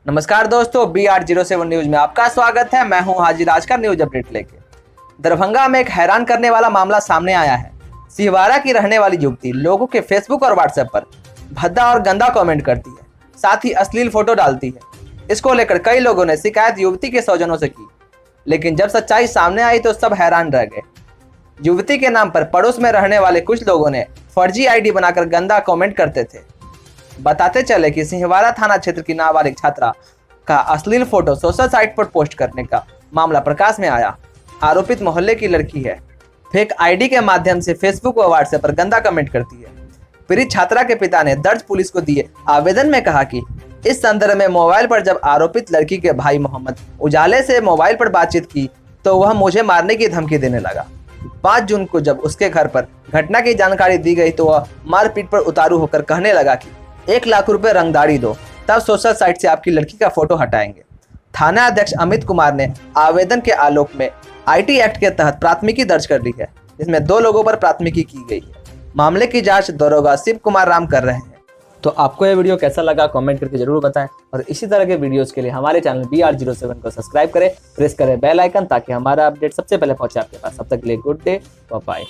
नमस्कार दोस्तों, BR07 news में आपका स्वागत है। मैं हूं हाजिर आज का न्यूज अपडेट लेके। दरभंगा में एक हैरान करने वाला मामला सामने आया है। सिहवारा की रहने वाली युवती लोगों के फेसबुक और व्हाट्सएप पर भद्दा और गंदा कमेंट करती है, साथ ही अश्लील फोटो डालती है। इसको लेकर कई लोगों ने शिकायत युवती के स्वजनों से की, लेकिन जब सच्चाई सामने आई तो सब हैरान रह गए। युवती के नाम पर पड़ोस में रहने वाले कुछ लोगों ने फर्जी आईडी बनाकर गंदा कमेंट करते थे। बताते चले कि सिहवारा थाना क्षेत्र की नाबालिग छात्रा का अश्लील फोटो सोशल साइट पर पोस्ट करने का मामला प्रकाश में आया। आरोपित मोहल्ले की लड़की है, फेक आईडी के माध्यम से फेसबुक व व्हाट्सएप पर गंदा कमेंट करती है। पीड़ित छात्रा के पिता ने दर्ज पुलिस को दिए आवेदन में कहा कि इस संदर्भ में मोबाइल पर जब आरोपित लड़की के भाई मोहम्मद उजाले से मोबाइल पर बातचीत की तो वह मुझे मारने की धमकी देने लगा। 5 जून को जब उसके घर पर घटना की जानकारी दी गई तो वह मारपीट पर उतारू होकर कहने लगा कि 1 लाख रुपए रंगदारी दो, तब सोशल साइट से आपकी लड़की का फोटो हटाएंगे। थाना अध्यक्ष अमित कुमार ने आवेदन के आलोक में IT एक्ट के तहत प्राथमिकी दर्ज कर ली है, जिसमें 2 लोगों पर प्राथमिकी की गई है। मामले की जांच दरोगा शिव कुमार राम कर रहे हैं। तो आपको यह वीडियो कैसा लगा कमेंट करके जरूर बताएं, और इसी तरह के वीडियोस के लिए हमारे चैनल BR07 को सब्सक्राइब करें, प्रेस करें बेल आइकन ताकि हमारा अपडेट सबसे पहले पहुंचे आपके पास। तब तक के लिए गुड डे, बाय।